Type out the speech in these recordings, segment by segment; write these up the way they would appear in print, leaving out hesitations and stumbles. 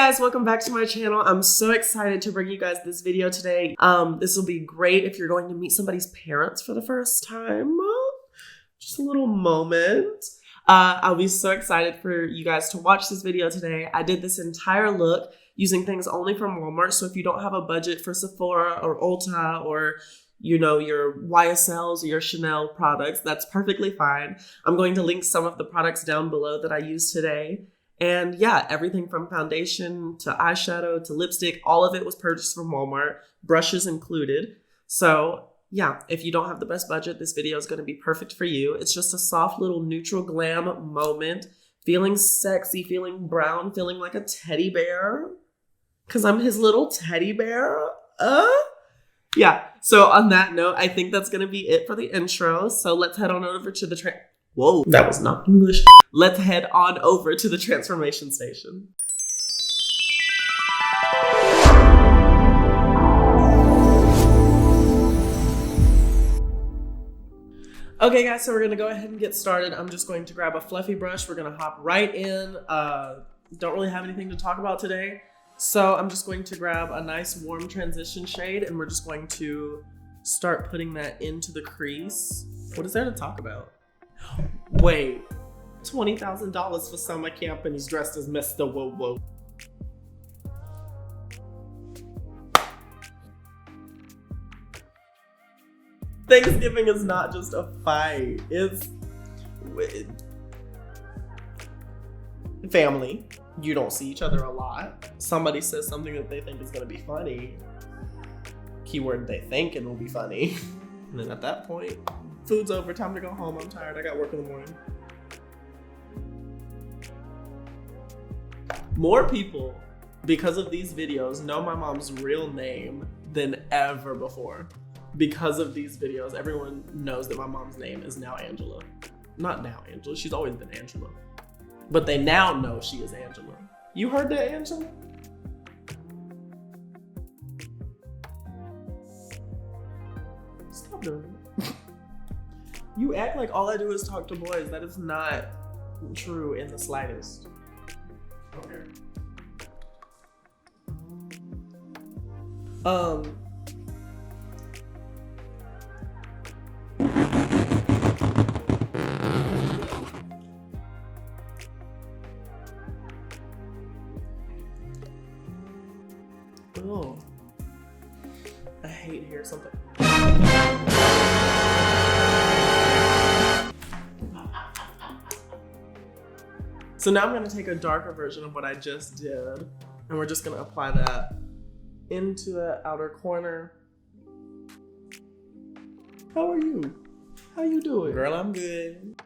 guys, welcome back to my channel. I'm so excited to bring you guys this video today. This will be great if you're going to meet somebody's parents for the first time. Just a little moment. I'll be so excited for you guys to watch this video today. I did this entire look using things only from Walmart. So if you don't have a budget for Sephora or Ulta or you know, your YSLs or your Chanel products, that's perfectly fine. I'm going to link some of the products down below that I used today. And yeah, everything from foundation to eyeshadow to lipstick, all of it was purchased from Walmart, brushes included. So yeah, if you don't have the best budget, this video is going to be perfect for you. It's just a soft little neutral glam moment, feeling sexy, feeling brown, feeling like a teddy bear. Because I'm his little teddy bear. Yeah, so on that note, I think that's going to be it for the intro. So let's head on over to the Whoa, that was not English. Let's head on over to the transformation station. Okay guys, so we're gonna go ahead and get started. I'm just going to grab a fluffy brush. We're gonna hop right in. Don't really have anything to talk about today. So I'm just going to grab a nice warm transition shade and we're just going to start putting that into the crease. What is there to talk about? Wait, $20,000 for summer camp and he's dressed as Mr. Whoa Whoa. Thanksgiving is not just a fight, it's family. You don't see each other a lot. Somebody says something that they think is gonna be funny. Keyword they think it will be funny. And then at that point, food's over, time to go home. I'm tired, I got work in the morning. More people, because of these videos, know my mom's real name than ever before. Because of these videos, everyone knows that my mom's name is now Angela. Not now Angela, she's always been Angela. But they now know she is Angela. You heard that, Angela? Stop doing it. You act like all I do is talk to boys. That is not true in the slightest. Okay. Oh, I hate hearing something. So now I'm going to take a darker version of what I just did, and we're just going to apply that into the outer corner. How are you? How you doing? Girl, I'm good.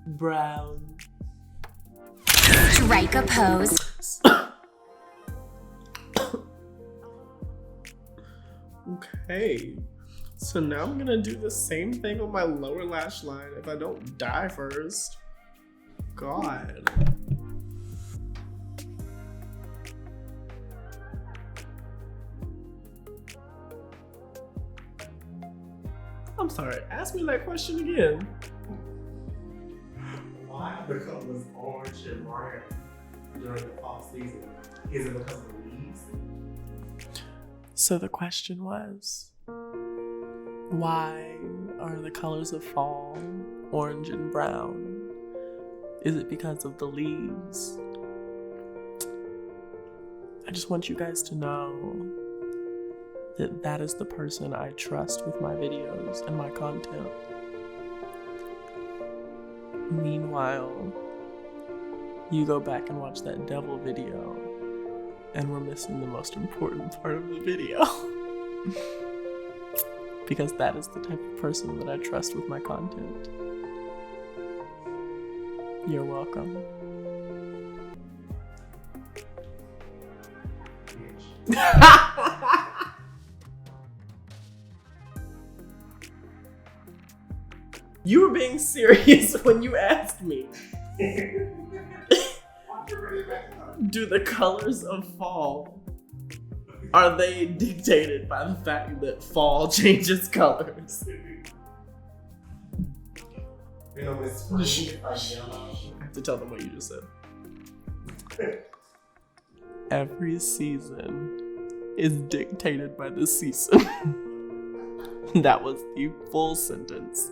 Brown. Strike a pose. Okay, so now I'm gonna do the same thing on my lower lash line if I don't die first. God. I'm sorry, ask me that question again. Why are the colors orange and brown during the fall season? Is it because of the leaves? So the question was, why are the colors of fall orange and brown? Is it because of the leaves? I just want you guys to know that that is the person I trust with my videos and my content. Meanwhile, you go back and watch that devil video and we're missing the most important part of the video. Because that is the type of person that I trust with my content. You're welcome. You were being serious when you asked me. Do the colors of fall, are they dictated by the fact that fall changes colors? You know, when it's spring, it's like yellow. I have to tell them what you just said. Every season is dictated by the season. That was the full sentence.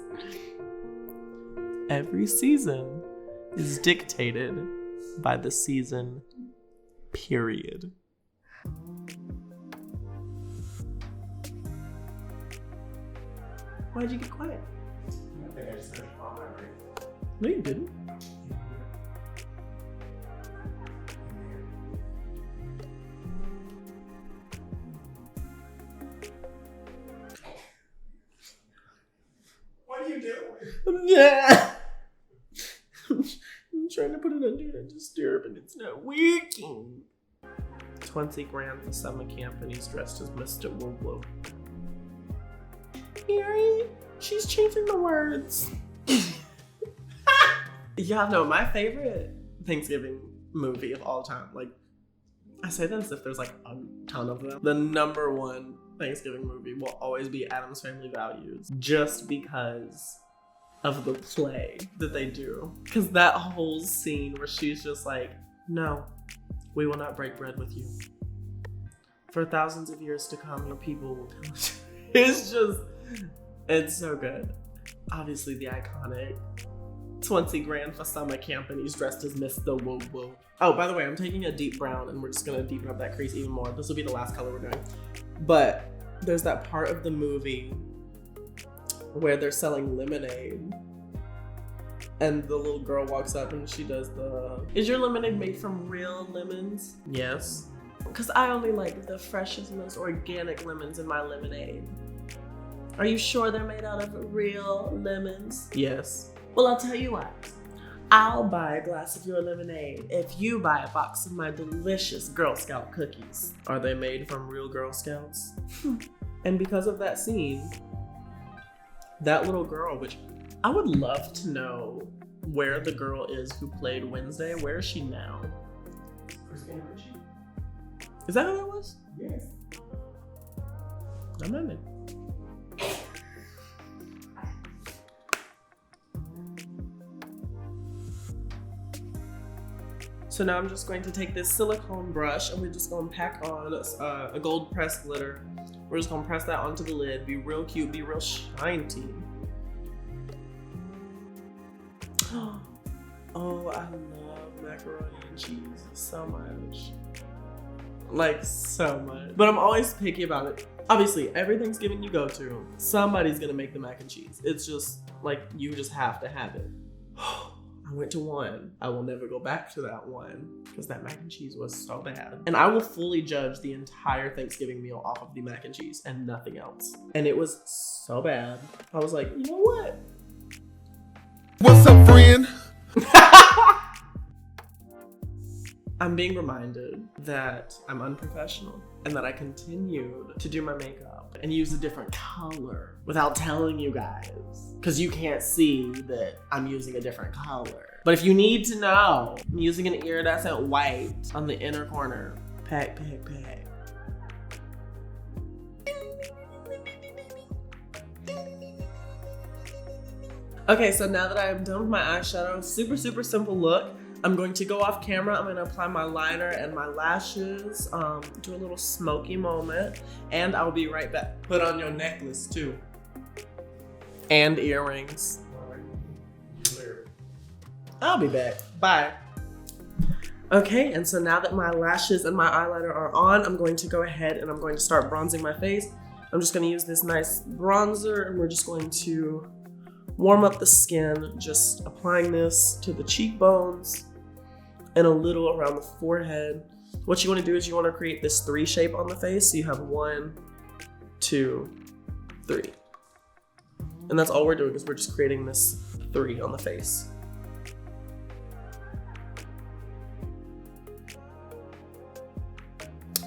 Every season is dictated by the season, period. Why'd you get quiet? I think I just heard all my brain. No, you didn't. What are you doing? Yeah. I'm trying to put it under and disturb and it's not working. 20 grand for summer camp and he's dressed as Mr. Woo Woo. Mary, she's changing the words. Y'all know my favorite Thanksgiving movie of all time. Like, I say that as if there's like a ton of them. The number one Thanksgiving movie will always be Addams Family Values, just because of the play that they do. Because that whole scene where she's just like, no, we will not break bread with you. For thousands of years to come, your people will come. It's so good. Obviously the iconic 20 grand for summer camp and he's dressed as Mr. Woo Woo. Oh, by the way, I'm taking a deep brown and we're just gonna deepen up that crease even more. This will be the last color we're doing. But there's that part of the movie where they're selling lemonade and the little girl walks up and she does is your lemonade made from real lemons? Yes. Because I only like the freshest, most organic lemons in my lemonade. Are you sure they're made out of real lemons? Yes. Well, I'll tell you what. I'll buy a glass of your lemonade if you buy a box of my delicious Girl Scout cookies. Are they made from real Girl Scouts? And because of that scene, that little girl, which I would love to know where the girl is who played Wednesday. Where is she now? Is that who that was? Yes. I'm not in. So now I'm just going to take this silicone brush and we're just going to pack on a gold pressed glitter. We're just going to press that onto the lid, be real cute, be real shiny. Oh, I love macaroni and cheese so much. Like, so much. But I'm always picky about it. Obviously, every Thanksgiving you go to, somebody's gonna make the mac and cheese. It's just, like, you just have to have it. I went to one. I will never go back to that one because that mac and cheese was so bad. And I will fully judge the entire Thanksgiving meal off of the mac and cheese and nothing else. And it was so bad. I was like, you know what? What's up, friend? I'm being reminded that I'm unprofessional and that I continued to do my makeup and use a different color without telling you guys. Because you can't see that I'm using a different color. But if you need to know, I'm using an iridescent white on the inner corner. Pack, pack, pack. Okay, so now that I am done with my eyeshadow, super, super simple look. I'm going to go off camera. I'm going to apply my liner and my lashes, do a little smoky moment, and I'll be right back. Put on your necklace too. And earrings. I'll be back. Bye. Okay, and so now that my lashes and my eyeliner are on, I'm going to go ahead and I'm going to start bronzing my face. I'm just going to use this nice bronzer and we're just going to warm up the skin, just applying this to the cheekbones and a little around the forehead. What you want to do is you want to create this 3 shape on the face. So you have 1, 2, 3. And that's all we're doing is we're just creating this 3 on the face.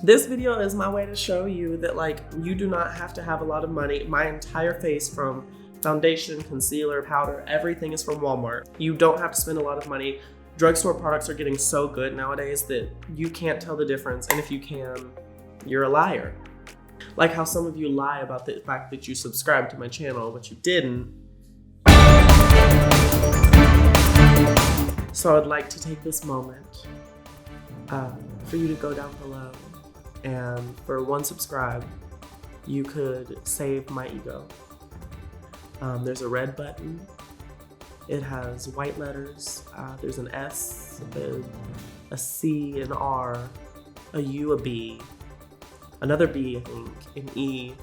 This video is my way to show you that, like, you do not have to have a lot of money. My entire face, from foundation, concealer, powder, everything is from Walmart. You don't have to spend a lot of money. Drugstore products are getting so good nowadays that you can't tell the difference. And if you can, you're a liar. Like how some of you lie about the fact that you subscribed to my channel, but you didn't. So I'd like to take this moment for you to go down below, and for 1 subscribe, you could save my ego. There's a red button. It has white letters. There's an S, a C, an R, a U, a B, another B, I think, an E.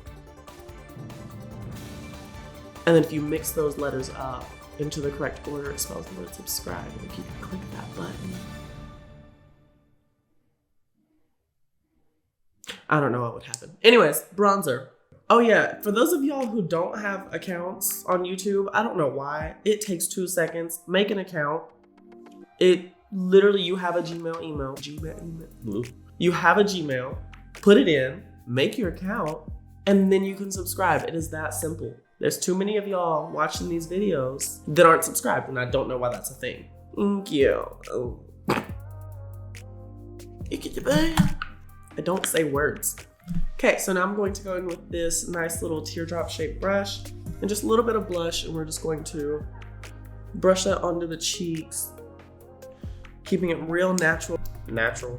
And then if you mix those letters up into the correct order, it spells the word subscribe. And if you can click that button, I don't know what would happen. Anyways, bronzer. Oh yeah, for those of y'all who don't have accounts on YouTube, I don't know why. It takes 2 seconds. Make an account. It literally, you have a Gmail email. You have a Gmail, put it in, make your account, and then you can subscribe. It is that simple. There's too many of y'all watching these videos that aren't subscribed, and I don't know why that's a thing. Thank you. Oh. I don't say words. Okay, so now I'm going to go in with this nice little teardrop shaped brush and just a little bit of blush, and we're just going to brush that onto the cheeks, keeping it real natural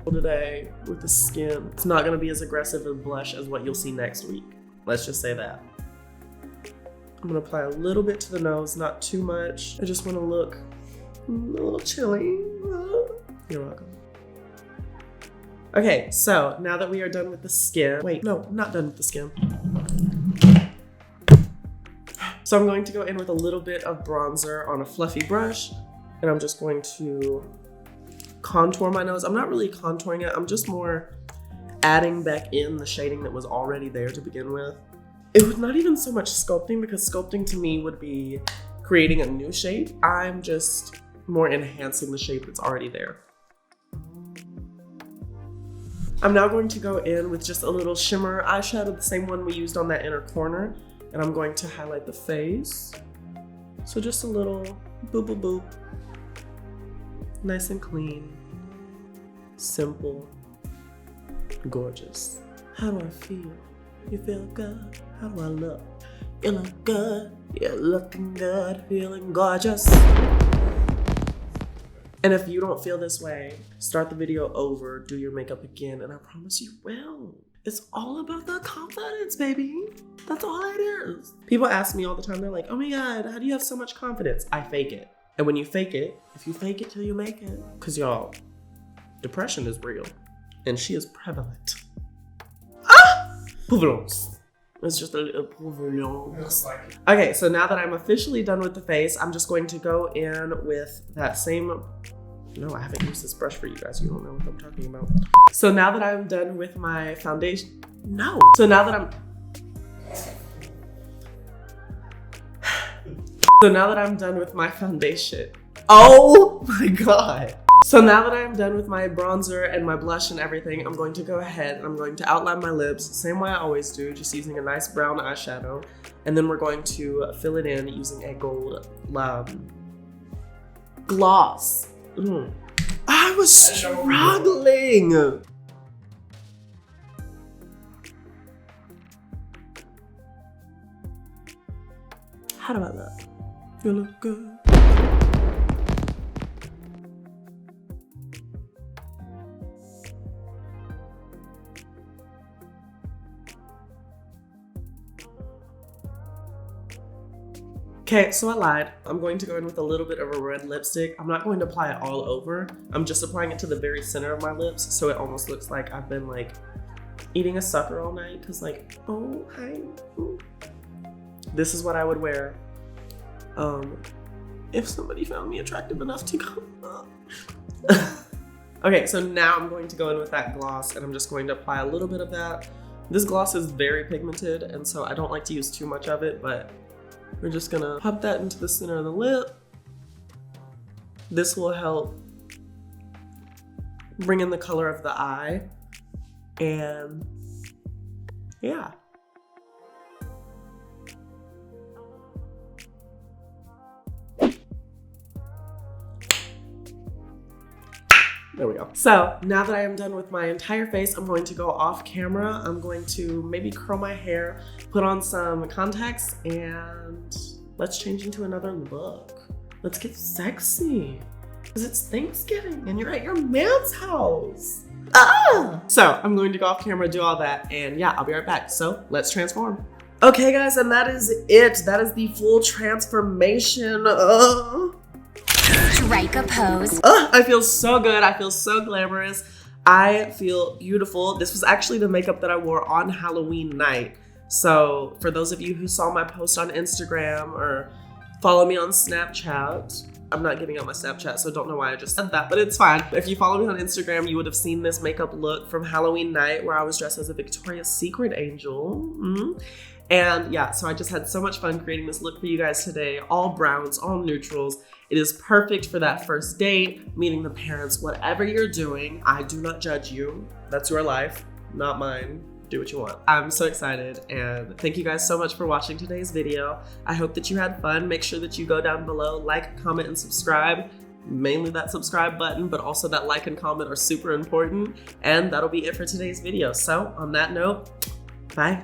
today with the skin. It's not gonna be as aggressive a blush as what you'll see next week. Let's just say that. I'm gonna apply a little bit to the nose, not too much. I just wanna look a little chilly. You're welcome. Okay, so now that we are done with the skin, wait, no, not done with the skin. So I'm going to go in with a little bit of bronzer on a fluffy brush, and I'm just going to contour my nose. I'm not really contouring it, I'm just more adding back in the shading that was already there to begin with. It was not even so much sculpting, because sculpting to me would be creating a new shape. I'm just more enhancing the shape that's already there. I'm now going to go in with just a little shimmer eyeshadow, the same one we used on that inner corner, and I'm going to highlight the face. So just a little boop, boop, boop. Nice and clean, simple, gorgeous. How do I feel? You feel good? How do I look? You look good, you're looking good, feeling gorgeous. And if you don't feel this way, start the video over, do your makeup again, and I promise you will. It's all about the confidence, baby. That's all it is. People ask me all the time, they're like, oh my God, how do you have so much confidence? I fake it. And when you fake it, if you fake it till you make it, because y'all, depression is real, and she is prevalent. Ah! Prevalence. It's just a little prevalence. Okay, so now that I'm officially done with the face, I'm just going to go in with that same, no, I haven't used this brush for you guys. You don't know what I'm talking about. So now that I'm done with my foundation, no. So now that I'm done with my foundation. Oh my God. So now that I'm done with my bronzer and my blush and everything, I'm going to go ahead and I'm going to outline my lips the same way I always do, just using a nice brown eyeshadow. And then we're going to fill it in using a gold gloss. I was struggling. How do I look? You look good. Okay, so I lied. I'm going to go in with a little bit of a red lipstick. I'm not going to apply it all over. I'm just applying it to the very center of my lips, so it almost looks like I've been like eating a sucker all night, because like, oh, hi. Ooh. This is what I would wear if somebody found me attractive enough to come up. Okay, so now I'm going to go in with that gloss, and I'm just going to apply a little bit of that. This gloss is very pigmented, and so I don't like to use too much of it, but we're just gonna pop that into the center of the lip. This will help bring in the color of the eye, and yeah. There we go. So now that I am done with my entire face, I'm going to go off camera. I'm going to maybe curl my hair, put on some contacts, and let's change into another look. Let's get sexy. Because it's Thanksgiving and you're at your man's house. Ah! So I'm going to go off camera, do all that, and yeah, I'll be right back. So let's transform. Okay guys, and that is it. That is the full transformation. Strike a pose. I feel so good. I feel so glamorous. I feel beautiful. This was actually the makeup that I wore on Halloween night. So for those of you who saw my post on Instagram or follow me on Snapchat, I'm not giving out my Snapchat, so don't know why I just said that, but it's fine. If you follow me on Instagram, you would have seen this makeup look from Halloween night where I was dressed as a Victoria's Secret angel. And yeah, so I just had so much fun creating this look for you guys today. All browns, all neutrals. It is perfect for that first date, meeting the parents, whatever you're doing. I do not judge you. That's your life, not mine. Do what you want. I'm so excited, and thank you guys so much for watching today's video. I hope that you had fun. Make sure that you go down below, like, comment, and subscribe. Mainly that subscribe button, but also that like and comment are super important. And that'll be it for today's video. So on that note, bye.